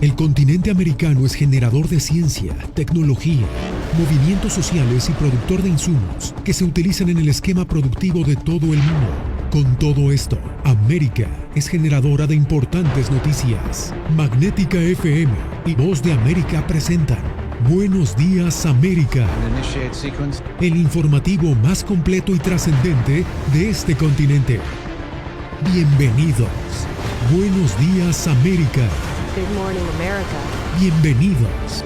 El continente americano es generador de ciencia, tecnología, movimientos sociales y productor de insumos que se utilizan en el esquema productivo de todo el mundo. Con todo esto, América es generadora de importantes noticias. Magnética FM y Voz de América presentan Buenos Días América, el informativo más completo y trascendente de este continente. Bienvenidos. Buenos Días América. Good morning, America. Bienvenidos.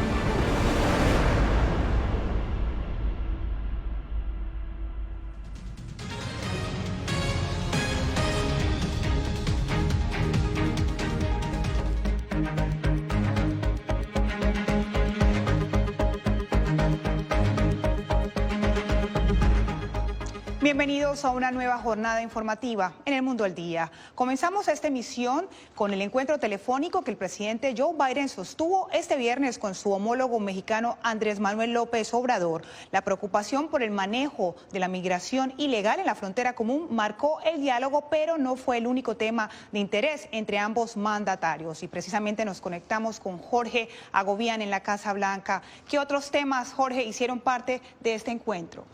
Bienvenidos a una nueva jornada informativa en El Mundo al Día. Comenzamos esta emisión con el encuentro telefónico que el presidente Joe Biden sostuvo este viernes con su homólogo mexicano Andrés Manuel López Obrador. La preocupación por el manejo de la migración ilegal en la frontera común marcó el diálogo, pero no fue el único tema de interés entre ambos mandatarios. Y precisamente nos conectamos con Jorge Agobián en la Casa Blanca. ¿Qué otros temas, Jorge, hicieron parte de este encuentro?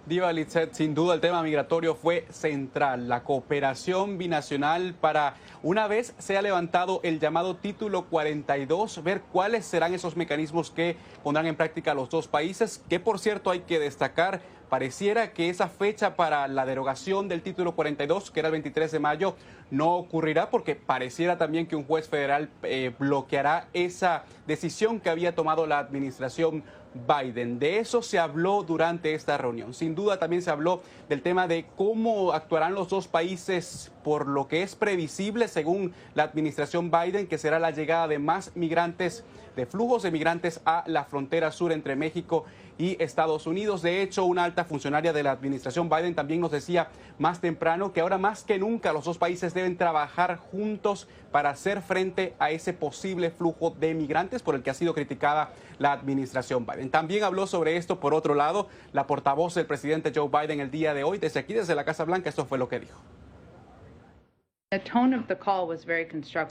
Diva Litzet, sin duda el tema migratorio fue central. La cooperación binacional para, una vez se ha levantado el llamado Título 42, ver cuáles serán esos mecanismos que pondrán en práctica los dos países, que por cierto hay que destacar, pareciera que esa fecha para la derogación del Título 42, que era el 23 de mayo, no ocurrirá porque pareciera también que un juez federal bloqueará esa decisión que había tomado la administración Biden. De eso se habló durante esta reunión. Sin duda también se habló del tema de cómo actuarán los dos países por lo que es previsible según la administración Biden, que será la llegada de más migrantes, de flujos de migrantes a la frontera sur entre México y Estados Unidos. De hecho, una alta funcionaria de la administración Biden también nos decía más temprano que ahora más que nunca los dos países deben trabajar juntos para hacer frente a ese posible flujo de migrantes por el que ha sido criticada la administración Biden. También habló sobre esto, por otro lado, la portavoz del presidente Joe Biden el día de hoy, desde aquí, desde la Casa Blanca. Esto fue lo que dijo.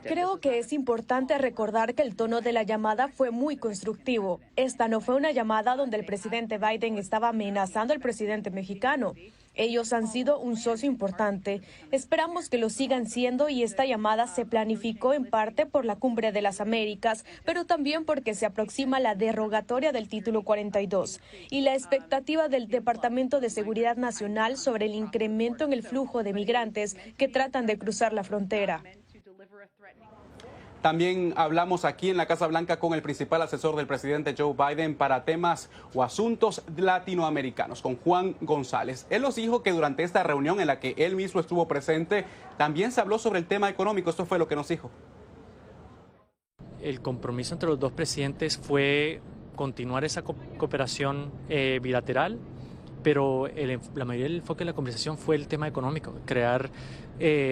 Creo que es importante recordar que el tono de la llamada fue muy constructivo. Esta no fue una llamada donde el presidente Biden estaba amenazando al presidente mexicano. Ellos han sido un socio importante. Esperamos que lo sigan siendo y esta llamada se planificó en parte por la Cumbre de las Américas, pero también porque se aproxima la derogatoria del Título 42 y la expectativa del Departamento de Seguridad Nacional sobre el incremento en el flujo de migrantes que tratan de cruzar la frontera. También hablamos aquí en la Casa Blanca con el principal asesor del presidente Joe Biden para temas o asuntos latinoamericanos, con Juan González. Él nos dijo que durante esta reunión en la que él mismo estuvo presente, también se habló sobre el tema económico. Esto fue lo que nos dijo. El compromiso entre los dos presidentes fue continuar esa cooperación bilateral, pero la mayoría del enfoque de la conversación fue el tema económico, crear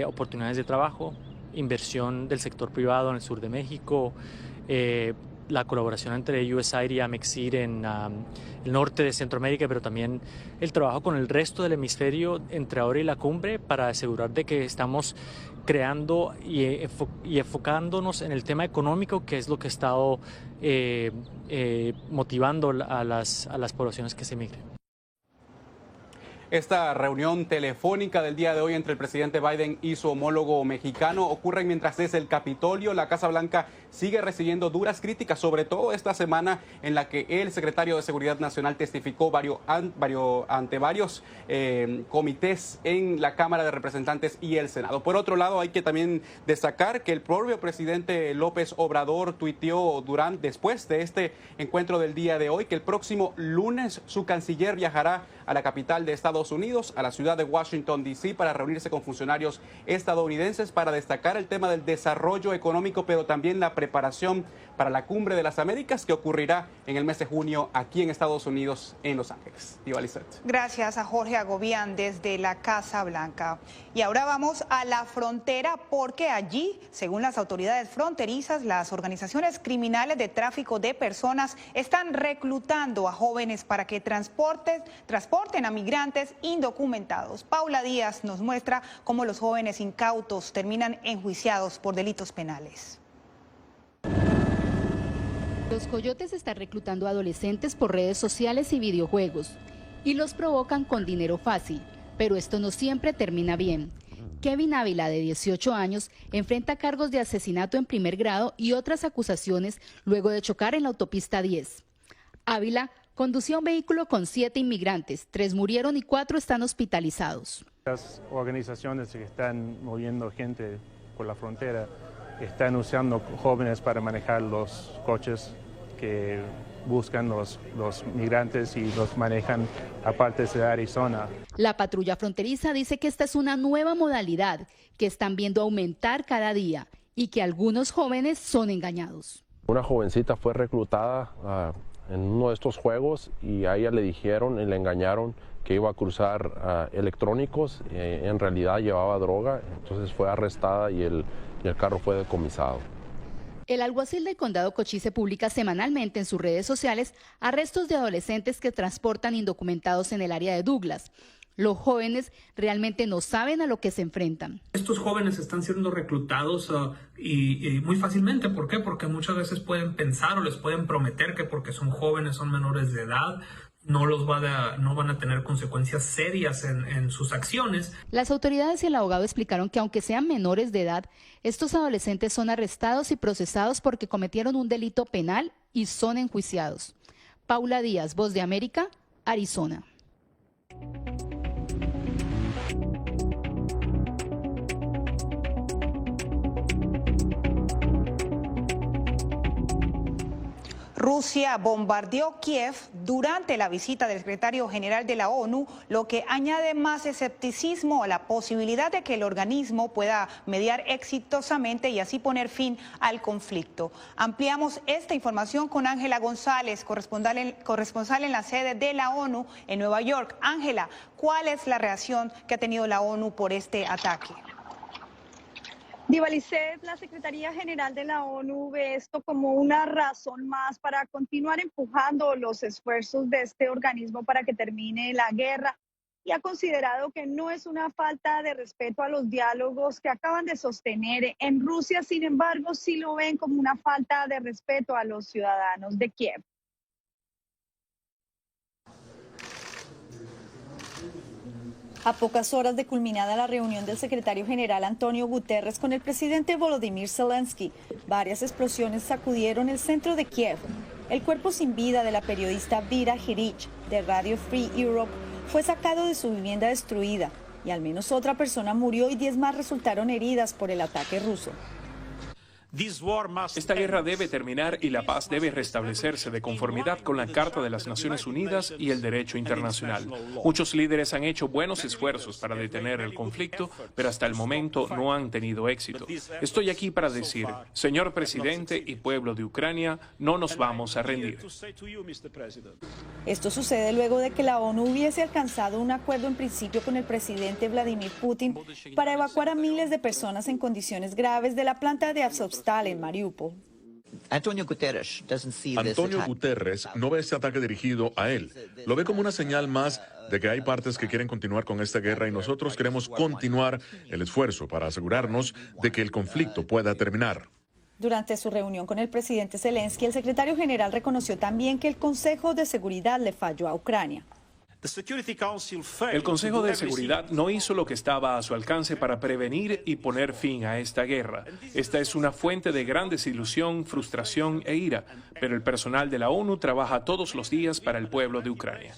oportunidades de trabajo, inversión del sector privado en el sur de México, la colaboración entre USAID y Amexir en el norte de Centroamérica, pero también el trabajo con el resto del hemisferio entre ahora y la cumbre para asegurar de que estamos creando y enfocándonos en el tema económico, que es lo que ha estado motivando a las poblaciones que se migren. Esta reunión telefónica del día de hoy entre el presidente Biden y su homólogo mexicano ocurre mientras desde el Capitolio la Casa Blanca sigue recibiendo duras críticas, sobre todo esta semana en la que el secretario de Seguridad Nacional testificó ante varios comités en la Cámara de Representantes y el Senado. Por otro lado, hay que también destacar que el propio presidente López Obrador tuiteó después de este encuentro del día de hoy que el próximo lunes su canciller viajará a la capital de Estados Unidos, a la ciudad de Washington, D.C., para reunirse con funcionarios estadounidenses para destacar el tema del desarrollo económico, pero también la preparación para la Cumbre de las Américas que ocurrirá en el mes de junio aquí en Estados Unidos, en Los Ángeles. Diva Litzet. Gracias a Jorge Agobián desde la Casa Blanca. Y ahora vamos a la frontera porque allí, según las autoridades fronterizas, las organizaciones criminales de tráfico de personas están reclutando a jóvenes para que transporten a migrantes indocumentados. Paula Díaz nos muestra cómo los jóvenes incautos terminan enjuiciados por delitos penales. Los coyotes están reclutando adolescentes por redes sociales y videojuegos y los provocan con dinero fácil, pero esto no siempre termina bien. Kevin Ávila, de 18 años, enfrenta cargos de asesinato en primer grado y otras acusaciones luego de chocar en la autopista 10. Ávila conducía un vehículo con 7 inmigrantes, 3 murieron y 4 están hospitalizados. Las organizaciones que están moviendo gente por la frontera están usando jóvenes para manejar los coches que buscan los migrantes y los manejan a partes de Arizona. La patrulla fronteriza dice que esta es una nueva modalidad que están viendo aumentar cada día y que algunos jóvenes son engañados. Una jovencita fue reclutada en uno de estos juegos y a ella le dijeron y le engañaron que iba a cruzar electrónicos, en realidad llevaba droga, entonces fue arrestada y el carro fue decomisado. El alguacil del condado Cochise publica semanalmente en sus redes sociales arrestos de adolescentes que transportan indocumentados en el área de Douglas. Los jóvenes realmente no saben a lo que se enfrentan. Estos jóvenes están siendo reclutados y muy fácilmente. ¿Por qué? Porque muchas veces pueden pensar o les pueden prometer que porque son jóvenes, son menores de edad, no van a tener consecuencias serias en sus acciones. Las autoridades y el abogado explicaron que aunque sean menores de edad, estos adolescentes son arrestados y procesados porque cometieron un delito penal y son enjuiciados. Paula Díaz, Voz de América, Arizona. Rusia bombardeó Kiev durante la visita del secretario general de la ONU, lo que añade más escepticismo a la posibilidad de que el organismo pueda mediar exitosamente y así poner fin al conflicto. Ampliamos esta información con Ángela González, corresponsal en la sede de la ONU en Nueva York. Ángela, ¿cuál es la reacción que ha tenido la ONU por este ataque? Diva Lisset, la Secretaría General de la ONU ve esto como una razón más para continuar empujando los esfuerzos de este organismo para que termine la guerra y ha considerado que no es una falta de respeto a los diálogos que acaban de sostener en Rusia, sin embargo, sí lo ven como una falta de respeto a los ciudadanos de Kiev. A pocas horas de culminada la reunión del secretario general Antonio Guterres con el presidente Volodymyr Zelensky, varias explosiones sacudieron el centro de Kiev. El cuerpo sin vida de la periodista Vira Hirich de Radio Free Europe fue sacado de su vivienda destruida y al menos otra persona murió y 10 más resultaron heridas por el ataque ruso. Esta guerra debe terminar y la paz debe restablecerse de conformidad con la Carta de las Naciones Unidas y el derecho internacional. Muchos líderes han hecho buenos esfuerzos para detener el conflicto, pero hasta el momento no han tenido éxito. Estoy aquí para decir, señor presidente y pueblo de Ucrania, no nos vamos a rendir. Esto sucede luego de que la ONU hubiese alcanzado un acuerdo en principio con el presidente Vladimir Putin para evacuar a miles de personas en condiciones graves de la planta de Azovstal en Mariupol. Antonio Guterres no ve este ataque dirigido a él. Lo ve como una señal más de que hay partes que quieren continuar con esta guerra y nosotros queremos continuar el esfuerzo para asegurarnos de que el conflicto pueda terminar. Durante su reunión con el presidente Zelensky, el secretario general reconoció también que el Consejo de Seguridad le falló a Ucrania. El Consejo de Seguridad no hizo lo que estaba a su alcance para prevenir y poner fin a esta guerra. Esta es una fuente de gran desilusión, frustración e ira, pero el personal de la ONU trabaja todos los días para el pueblo de Ucrania.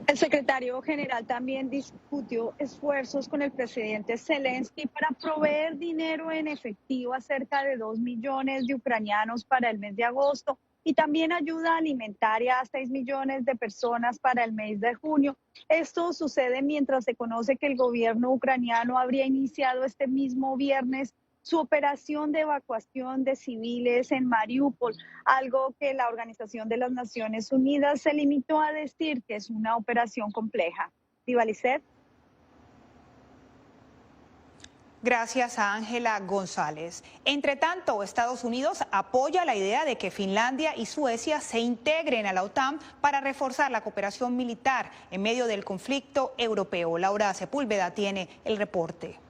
El secretario general también discutió esfuerzos con el presidente Zelensky para proveer dinero en efectivo a cerca de 2 millones de ucranianos para el mes de agosto y también ayuda alimentaria a 6 millones de personas para el mes de junio. Esto sucede mientras se conoce que el gobierno ucraniano habría iniciado este mismo viernes su operación de evacuación de civiles en Mariupol, algo que la Organización de las Naciones Unidas se limitó a decir que es una operación compleja. Diva Lisset. Gracias a Ángela González. Entre tanto, Estados Unidos apoya la idea de que Finlandia y Suecia se integren a la OTAN para reforzar la cooperación militar en medio del conflicto europeo. Laura Sepúlveda tiene el reporte.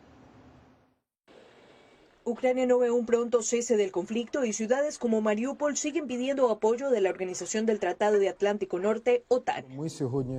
Ucrania no ve un pronto cese del conflicto y ciudades como Mariupol siguen pidiendo apoyo de la Organización del Tratado de Atlántico Norte, OTAN.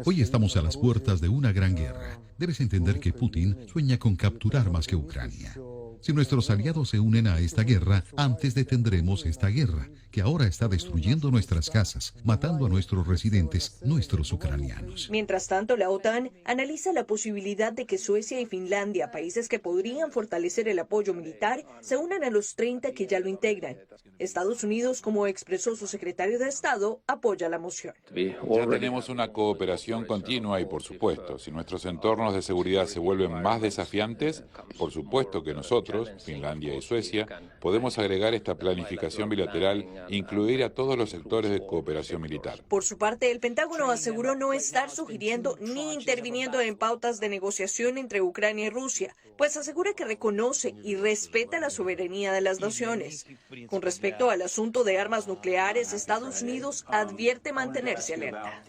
Hoy estamos a las puertas de una gran guerra. Debes entender que Putin sueña con capturar más que Ucrania. Si nuestros aliados se unen a esta guerra, antes detendremos esta guerra, que ahora está destruyendo nuestras casas, matando a nuestros residentes, nuestros ucranianos. Mientras tanto, la OTAN analiza la posibilidad de que Suecia y Finlandia, países que podrían fortalecer el apoyo militar, se unan a los 30 que ya lo integran. Estados Unidos, como expresó su secretario de Estado, apoya la moción. Ya tenemos una cooperación continua y, por supuesto, si nuestros entornos de seguridad se vuelven más desafiantes, por supuesto que nosotros, Finlandia y Suecia, podemos agregar esta planificación bilateral e incluir a todos los sectores de cooperación militar. Por su parte, el Pentágono aseguró no estar sugiriendo ni interviniendo en pautas de negociación entre Ucrania y Rusia, pues asegura que reconoce y respeta la soberanía de las naciones. Con respecto al asunto de armas nucleares, Estados Unidos advierte mantenerse alerta.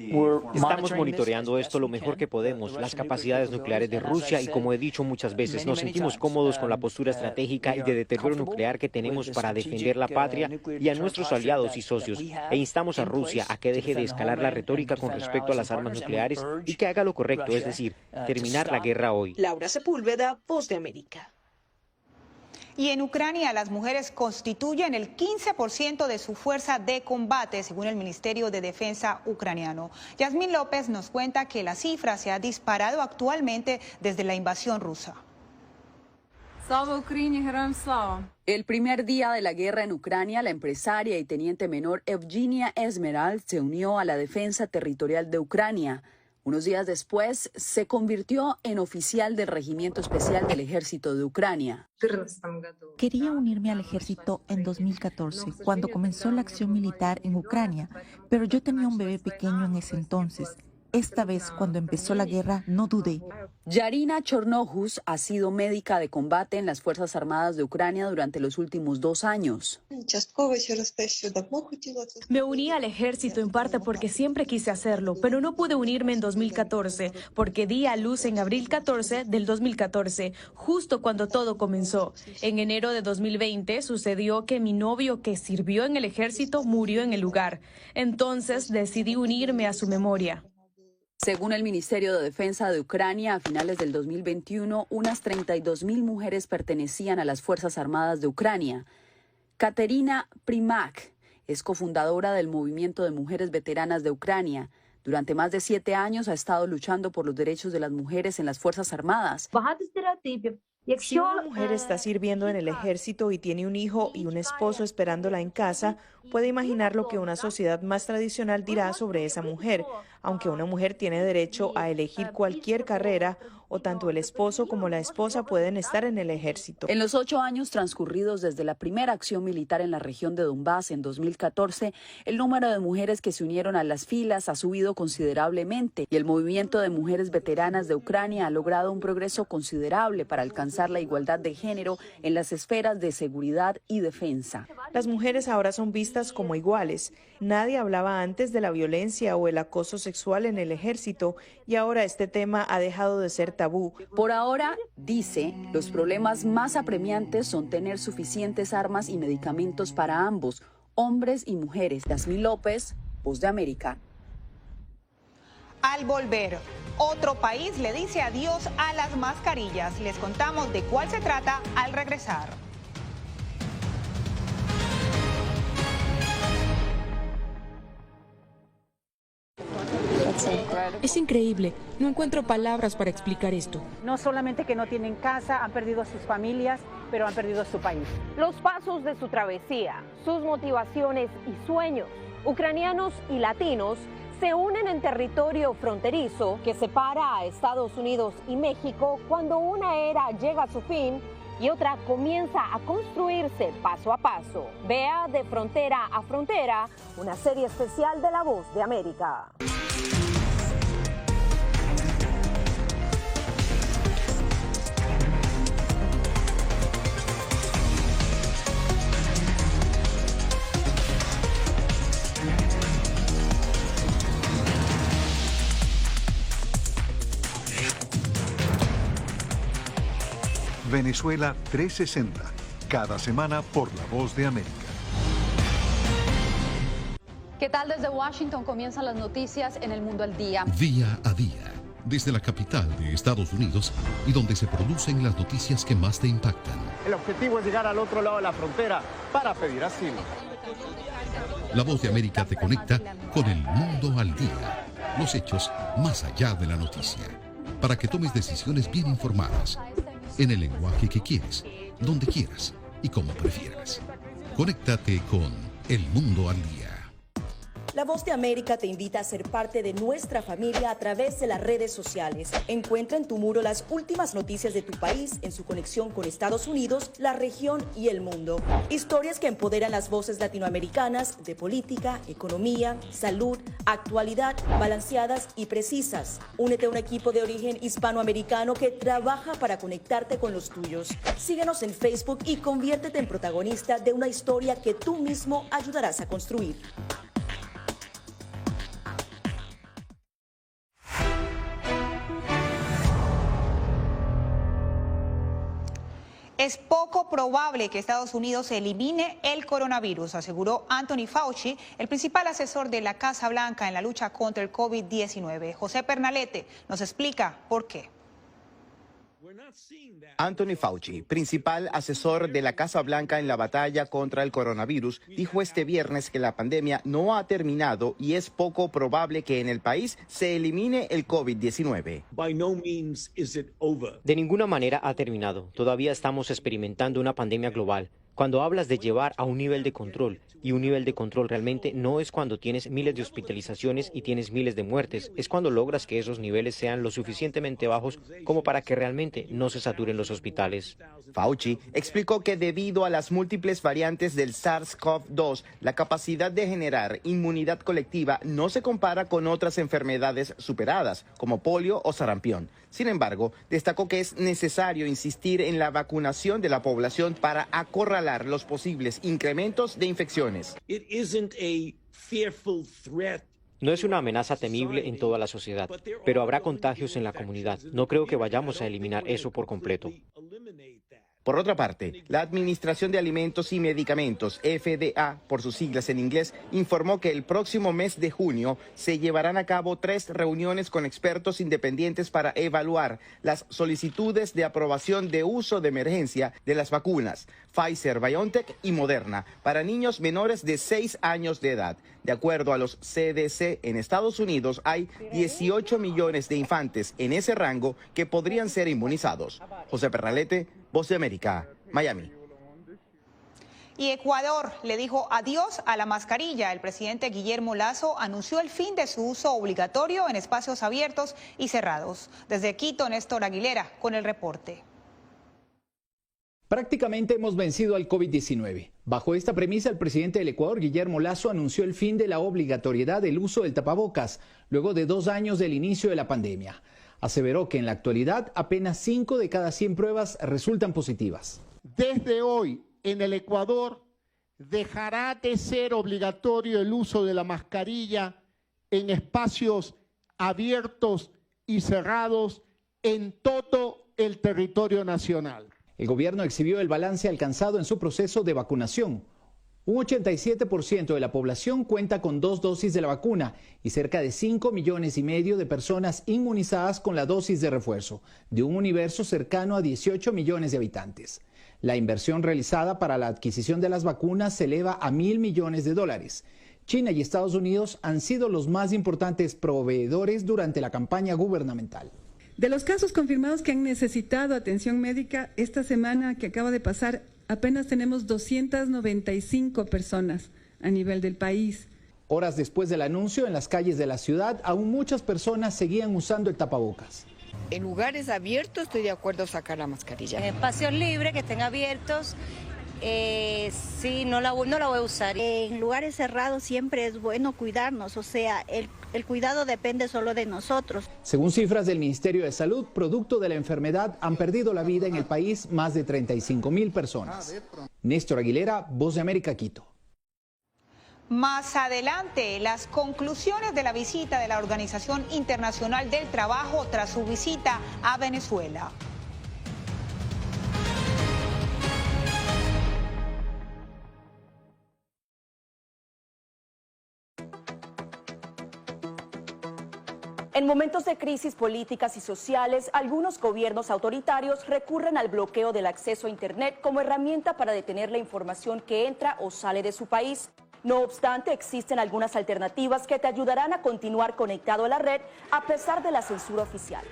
Estamos monitoreando esto lo mejor que podemos, las capacidades nucleares de Rusia, y como he dicho muchas veces, nos sentimos cómodos con la postura estratégica y de deterioro nuclear que tenemos para defender la patria y a nuestros aliados y socios, e instamos a Rusia a que deje de escalar la retórica con respecto a las armas nucleares y que haga lo correcto, es decir, terminar la guerra hoy. Laura Sepúlveda, Voz de América. Y en Ucrania, las mujeres constituyen el 15% de su fuerza de combate, según el Ministerio de Defensa ucraniano. Yasmín López nos cuenta que la cifra se ha disparado actualmente desde la invasión rusa. El primer día de la guerra en Ucrania, la empresaria y teniente menor Evgenia Esmeralda se unió a la defensa territorial de Ucrania. Unos días después, se convirtió en oficial del Regimiento Especial del Ejército de Ucrania. Quería unirme al ejército en 2014, cuando comenzó la acción militar en Ucrania, pero yo tenía un bebé pequeño en ese entonces. Esta vez, cuando empezó la guerra, no dudé. Yarina Chornohus ha sido médica de combate en las Fuerzas Armadas de Ucrania durante los últimos 2 años. Me uní al ejército en parte porque siempre quise hacerlo, pero no pude unirme en 2014 porque di a luz en abril 14 del 2014, justo cuando todo comenzó. En enero de 2020 sucedió que mi novio, que sirvió en el ejército, murió en el lugar. Entonces decidí unirme a su memoria. Según el Ministerio de Defensa de Ucrania, a finales del 2021, unas 32.000 mujeres pertenecían a las Fuerzas Armadas de Ucrania. Katerina Primak es cofundadora del Movimiento de Mujeres Veteranas de Ucrania. Durante más de 7 años ha estado luchando por los derechos de las mujeres en las Fuerzas Armadas. Si una mujer está sirviendo en el ejército y tiene un hijo y un esposo esperándola en casa, puede imaginar lo que una sociedad más tradicional dirá sobre esa mujer, aunque una mujer tiene derecho a elegir cualquier carrera, o tanto el esposo como la esposa pueden estar en el ejército. En los 8 años transcurridos desde la primera acción militar en la región de Donbass en 2014, el número de mujeres que se unieron a las filas ha subido considerablemente y el movimiento de mujeres veteranas de Ucrania ha logrado un progreso considerable para alcanzar la igualdad de género en las esferas de seguridad y defensa. Las mujeres ahora son vistas como iguales. Nadie hablaba antes de la violencia o el acoso sexual en el ejército y ahora este tema ha dejado de ser tabú. Por ahora, dice, los problemas más apremiantes son tener suficientes armas y medicamentos para ambos, hombres y mujeres. Yasmín López, Voz de América. Al volver, otro país le dice adiós a las mascarillas. Les contamos de cuál se trata al regresar. Es increíble. No encuentro palabras para explicar esto. No solamente que no tienen casa, han perdido a sus familias, pero han perdido a su país. Los pasos de su travesía, sus motivaciones y sueños, ucranianos y latinos, se unen en territorio fronterizo que separa a Estados Unidos y México cuando una era llega a su fin y otra comienza a construirse paso a paso. Vea De Frontera a Frontera, una serie especial de La Voz de América. Venezuela 360, cada semana por La Voz de América. ¿Qué tal? Desde Washington comienzan las noticias en El Mundo al Día. Día a día, desde la capital de Estados Unidos y donde se producen las noticias que más te impactan. El objetivo es llegar al otro lado de la frontera para pedir asilo. La Voz de América te conecta con El Mundo al Día. Los hechos más allá de la noticia. Para que tomes decisiones bien informadas. En el lenguaje que quieres, donde quieras y como prefieras. Conéctate con El Mundo al Día. La Voz de América te invita a ser parte de nuestra familia a través de las redes sociales. Encuentra en tu muro las últimas noticias de tu país en su conexión con Estados Unidos, la región y el mundo. Historias que empoderan las voces latinoamericanas de política, economía, salud, actualidad, balanceadas y precisas. Únete a un equipo de origen hispanoamericano que trabaja para conectarte con los tuyos. Síguenos en Facebook y conviértete en protagonista de una historia que tú mismo ayudarás a construir. Es poco probable que Estados Unidos elimine el coronavirus, aseguró Anthony Fauci, el principal asesor de la Casa Blanca en la lucha contra el COVID-19. José Pernalete nos explica por qué. Anthony Fauci, principal asesor de la Casa Blanca en la batalla contra el coronavirus, dijo este viernes que la pandemia no ha terminado y es poco probable que en el país se elimine el COVID-19. De ninguna manera ha terminado. Todavía estamos experimentando una pandemia global. Cuando hablas de llevar a un nivel de control, y un nivel de control realmente no es cuando tienes miles de hospitalizaciones y tienes miles de muertes, es cuando logras que esos niveles sean lo suficientemente bajos como para que realmente no se saturen los hospitales. Fauci explicó que debido a las múltiples variantes del SARS-CoV-2, la capacidad de generar inmunidad colectiva no se compara con otras enfermedades superadas, como polio o sarampión. Sin embargo, destacó que es necesario insistir en la vacunación de la población para acorralar los posibles incrementos de infecciones. No es una amenaza temible en toda la sociedad, pero habrá contagios en la comunidad. No creo que vayamos a eliminar eso por completo. Por otra parte, la Administración de Alimentos y Medicamentos, FDA, por sus siglas en inglés, informó que el próximo mes de junio se llevarán a cabo 3 reuniones con expertos independientes para evaluar las solicitudes de aprobación de uso de emergencia de las vacunas Pfizer, BioNTech y Moderna para niños menores de 6 años de edad. De acuerdo a los CDC, en Estados Unidos hay 18 millones de infantes en ese rango que podrían ser inmunizados. José Pernalete, Voz de América, Miami. Y Ecuador le dijo adiós a la mascarilla. El presidente Guillermo Lasso anunció el fin de su uso obligatorio en espacios abiertos y cerrados. Desde Quito, Néstor Aguilera con el reporte. Prácticamente hemos vencido al COVID-19. Bajo esta premisa, el presidente del Ecuador, Guillermo Lasso, anunció el fin de la obligatoriedad del uso del tapabocas, luego de 2 años del inicio de la pandemia. Aseveró que en la actualidad apenas 5 de cada 100 pruebas resultan positivas. Desde hoy, en el Ecuador, dejará de ser obligatorio el uso de la mascarilla en espacios abiertos y cerrados en todo el territorio nacional. El gobierno exhibió el balance alcanzado en su proceso de vacunación. Un 87% de la población cuenta con 2 dosis de la vacuna y cerca de 5,5 millones de personas inmunizadas con la dosis de refuerzo, de un universo cercano a 18 millones de habitantes. La inversión realizada para la adquisición de las vacunas se eleva a $1.000 millones. China y Estados Unidos han sido los más importantes proveedores durante la campaña gubernamental. De los casos confirmados que han necesitado atención médica, esta semana que acaba de pasar, apenas tenemos 295 personas a nivel del país. Horas después del anuncio, en las calles de la ciudad, aún muchas personas seguían usando el tapabocas. En lugares abiertos estoy de acuerdo a sacar la mascarilla. En espacios libres que estén abiertos, sí, no la voy a usar. En lugares cerrados siempre es bueno cuidarnos, o sea, el cuidado depende solo de nosotros. Según cifras del Ministerio de Salud, producto de la enfermedad, han perdido la vida en el país más de 35,000 personas. Néstor Aguilera, Voz de América, Quito. Más adelante, las conclusiones de la visita de la Organización Internacional del Trabajo tras su visita a Venezuela. En momentos de crisis políticas y sociales, algunos gobiernos autoritarios recurren al bloqueo del acceso a Internet como herramienta para detener la información que entra o sale de su país. No obstante, existen algunas alternativas que te ayudarán a continuar conectado a la red a pesar de la censura oficial.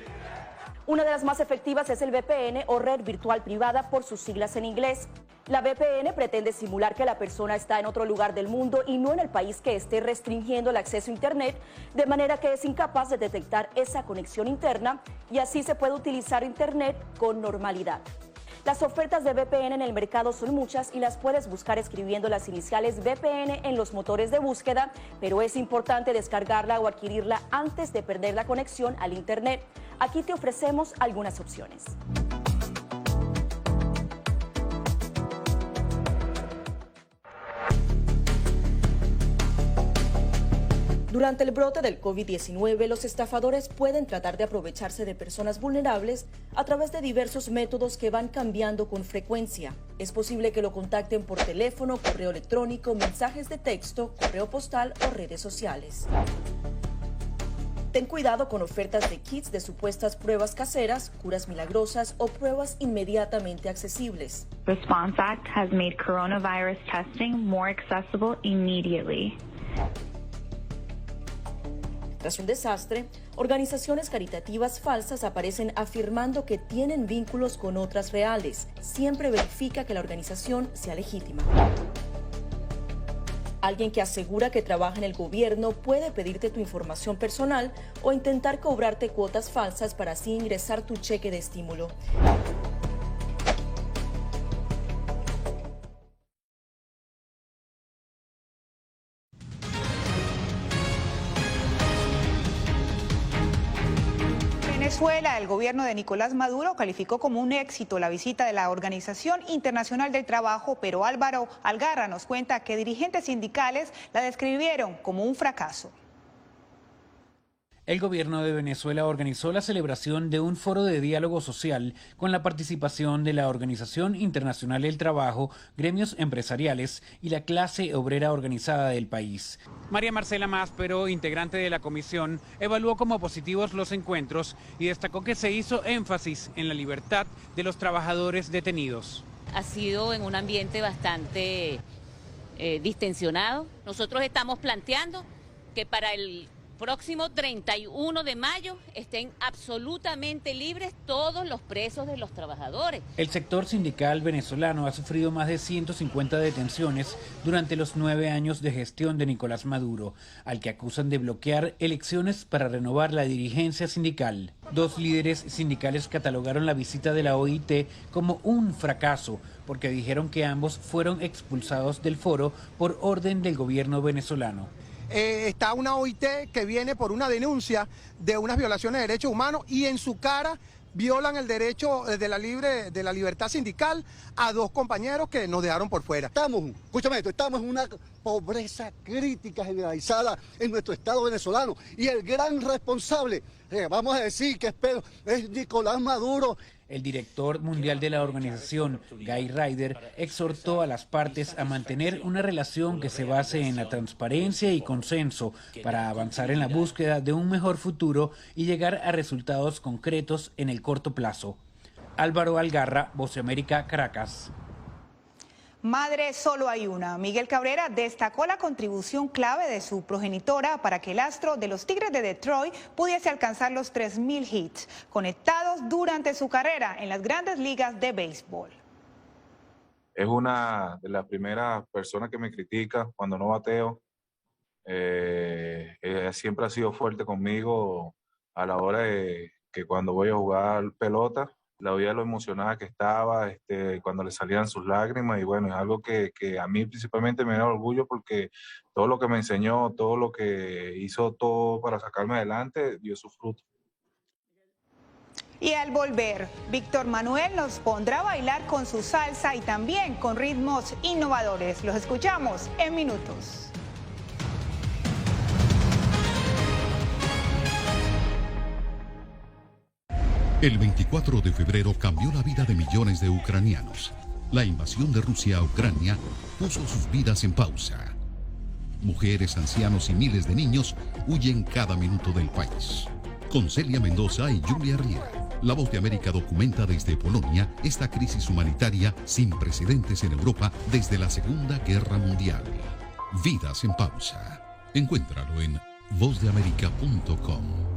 Una de las más efectivas es el VPN o red virtual privada por sus siglas en inglés. La VPN pretende simular que la persona está en otro lugar del mundo y no en el país que esté restringiendo el acceso a Internet, de manera que es incapaz de detectar esa conexión interna y así se puede utilizar Internet con normalidad. Las ofertas de VPN en el mercado son muchas y las puedes buscar escribiendo las iniciales VPN en los motores de búsqueda, pero es importante descargarla o adquirirla antes de perder la conexión al Internet. Aquí te ofrecemos algunas opciones. Durante el brote del COVID-19, los estafadores pueden tratar de aprovecharse de personas vulnerables a través de diversos métodos que van cambiando con frecuencia. Es posible que lo contacten por teléfono, correo electrónico, mensajes de texto, correo postal o redes sociales. Ten cuidado con ofertas de kits de supuestas pruebas caseras, curas milagrosas o pruebas inmediatamente accesibles. Response Act has made coronavirus testing more accessible immediately. Tras un desastre, organizaciones caritativas falsas aparecen afirmando que tienen vínculos con otras reales. Siempre verifica que la organización sea legítima. Alguien que asegura que trabaja en el gobierno puede pedirte tu información personal o intentar cobrarte cuotas falsas para así ingresar tu cheque de estímulo. Venezuela, el gobierno de Nicolás Maduro calificó como un éxito la visita de la Organización Internacional del Trabajo, pero Álvaro Algarra nos cuenta que dirigentes sindicales la describieron como un fracaso. El gobierno de Venezuela organizó la celebración de un foro de diálogo social con la participación de la Organización Internacional del Trabajo, gremios empresariales y la clase obrera organizada del país. María Marcela Máspero, integrante de la comisión, evaluó como positivos los encuentros y destacó que se hizo énfasis en la libertad de los trabajadores detenidos. Ha sido en un ambiente bastante distensionado. Nosotros estamos planteando que para el próximo 31 de mayo estén absolutamente libres todos los presos de los trabajadores. El sector sindical venezolano ha sufrido más de 150 detenciones durante los 9 años de gestión de Nicolás Maduro, al que acusan de bloquear elecciones para renovar la dirigencia sindical. 2 líderes sindicales catalogaron la visita de la OIT como un fracaso, porque dijeron que ambos fueron expulsados del foro por orden del gobierno venezolano. Está una OIT que viene por una denuncia de unas violaciones de derechos humanos y en su cara violan el derecho de la libertad sindical a 2 compañeros que nos dejaron por fuera. Estamos en una pobreza crítica generalizada en nuestro Estado venezolano y el gran responsable, vamos a decir que es Nicolás Maduro. El director mundial de la organización, Guy Ryder, exhortó a las partes a mantener una relación que se base en la transparencia y consenso para avanzar en la búsqueda de un mejor futuro y llegar a resultados concretos en el corto plazo. Álvaro Algarra, Voz de América, Caracas. Madre solo hay una. Miguel Cabrera destacó la contribución clave de su progenitora para que el astro de los Tigres de Detroit pudiese alcanzar los 3.000 hits conectados durante su carrera en las grandes ligas de béisbol. Es una de las primeras personas que me critica cuando no bateo. Ella siempre ha sido fuerte conmigo a la hora de que cuando voy a jugar pelota. La veía lo emocionada que estaba, cuando le salían sus lágrimas y bueno, es algo que a mí principalmente me da orgullo porque todo lo que me enseñó, todo lo que hizo todo para sacarme adelante, dio su fruto. Y al volver, Víctor Manuel nos pondrá a bailar con su salsa y también con ritmos innovadores. Los escuchamos en minutos. El 24 de febrero cambió la vida de millones de ucranianos. La invasión de Rusia a Ucrania puso sus vidas en pausa. Mujeres, ancianos y miles de niños huyen cada minuto del país. con Celia Mendoza y Julia Riera. La Voz de América documenta desde Polonia esta crisis humanitaria sin precedentes en Europa desde la Segunda Guerra Mundial. Vidas en pausa. Encuéntralo en vozdeamerica.com.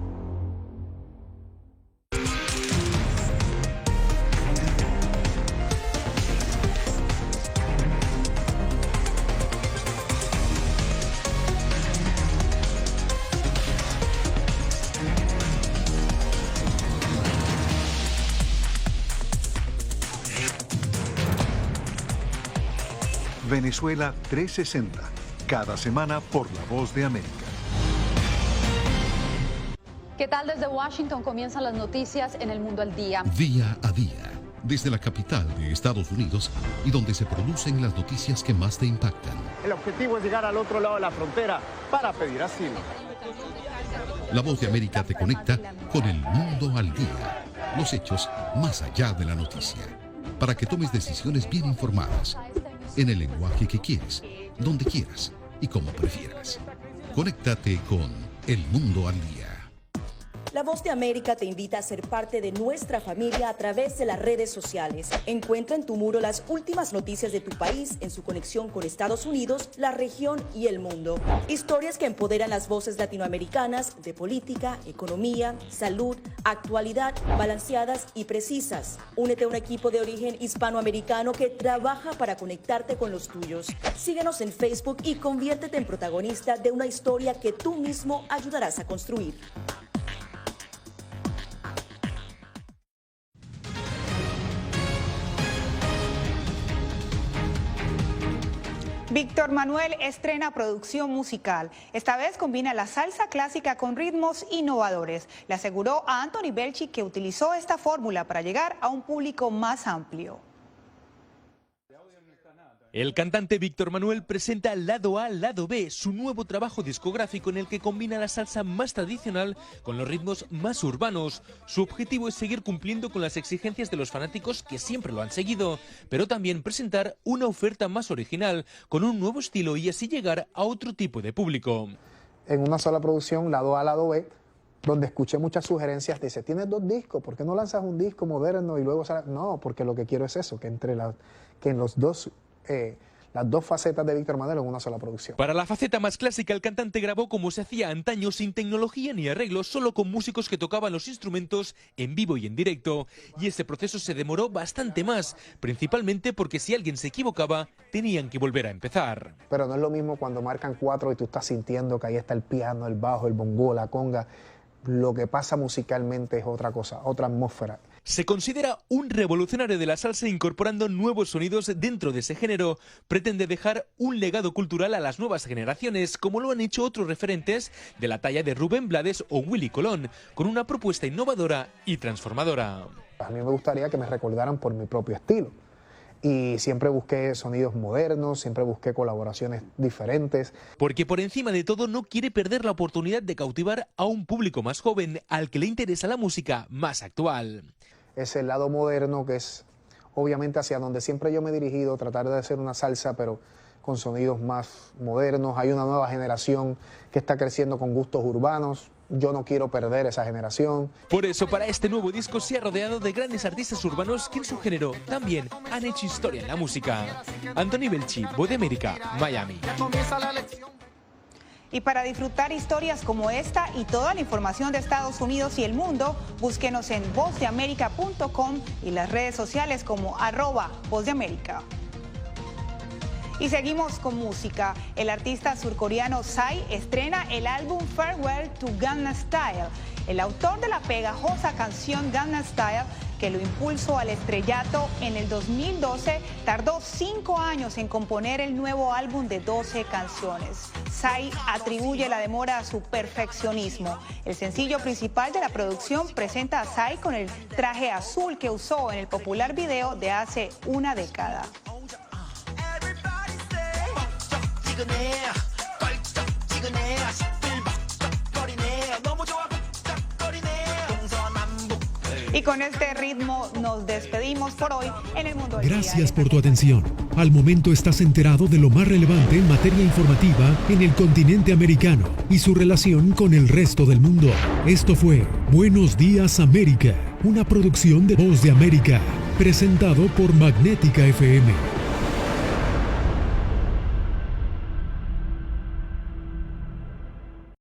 Venezuela 360, cada semana por La Voz de América. ¿Qué tal? Desde Washington comienzan las noticias en El Mundo al Día. Día a día, desde la capital de Estados Unidos y donde se producen las noticias que más te impactan. El objetivo es llegar al otro lado de la frontera para pedir asilo. La Voz de América te conecta con El Mundo al Día, los hechos más allá de la noticia, para que tomes decisiones bien informadas, en el lenguaje que quieres, donde quieras y como prefieras. Conéctate con El Mundo al Día. La Voz de América te invita a ser parte de nuestra familia a través de las redes sociales. Encuentra en tu muro las últimas noticias de tu país en su conexión con Estados Unidos, la región y el mundo. Historias que empoderan las voces latinoamericanas de política, economía, salud, actualidad, balanceadas y precisas. Únete a un equipo de origen hispanoamericano que trabaja para conectarte con los tuyos. Síguenos en Facebook y conviértete en protagonista de una historia que tú mismo ayudarás a construir. Víctor Manuel estrena producción musical. Esta vez combina la salsa clásica con ritmos innovadores. Le aseguró a Anthony Belchi que utilizó esta fórmula para llegar a un público más amplio. El cantante Víctor Manuel presenta Lado A, Lado B, su nuevo trabajo discográfico en el que combina la salsa más tradicional con los ritmos más urbanos. Su objetivo es seguir cumpliendo con las exigencias de los fanáticos que siempre lo han seguido, pero también presentar una oferta más original, con un nuevo estilo y así llegar a otro tipo de público. En una sola producción, Lado A, Lado B, donde escuché muchas sugerencias, dice, tienes 2 discos, ¿por qué no lanzas un disco moderno y luego no, porque lo que quiero es eso, que en los dos las dos facetas de Víctor Manuel en una sola producción. Para la faceta más clásica, el cantante grabó como se hacía antaño, sin tecnología ni arreglos, solo con músicos que tocaban los instrumentos en vivo y en directo. Y ese proceso se demoró bastante más, principalmente porque si alguien se equivocaba, tenían que volver a empezar. Pero no es lo mismo cuando marcan 4 y tú estás sintiendo que ahí está el piano, el bajo, el bongo, la conga. Lo que pasa musicalmente es otra cosa, otra atmósfera. Se considera un revolucionario de la salsa incorporando nuevos sonidos dentro de ese género. Pretende dejar un legado cultural a las nuevas generaciones, como lo han hecho otros referentes de la talla de Rubén Blades o Willy Colón, con una propuesta innovadora y transformadora. A mí me gustaría que me recordaran por mi propio estilo. Y siempre busqué sonidos modernos, siempre busqué colaboraciones diferentes. Porque por encima de todo no quiere perder la oportunidad de cautivar a un público más joven al que le interesa la música más actual. Es el lado moderno que es obviamente hacia donde siempre yo me he dirigido, tratar de hacer una salsa pero con sonidos más modernos. Hay una nueva generación que está creciendo con gustos urbanos. Yo no quiero perder esa generación. Por eso, para este nuevo disco se ha rodeado de grandes artistas urbanos que en su género también han hecho historia en la música. Anthony Belchi, Voz de América, Miami. Y para disfrutar historias como esta y toda la información de Estados Unidos y el mundo, búsquenos en vozdeamerica.com y las redes sociales como @vozdeamerica. Y seguimos con música. El artista surcoreano Psy estrena el álbum Farewell to Gangnam Style. El autor de la pegajosa canción Gangnam Style, que lo impulsó al estrellato en el 2012, tardó 5 años en componer el nuevo álbum de 12 canciones. Psy atribuye la demora a su perfeccionismo. El sencillo principal de la producción presenta a Psy con el traje azul que usó en el popular video de hace una década. Y con este ritmo nos despedimos por hoy en el Mundo del Día. Gracias por tu atención. Al momento estás enterado de lo más relevante en materia informativa en el continente americano y su relación con el resto del mundo. Esto fue Buenos Días América, una producción de Voz de América, presentado por Magnética FM.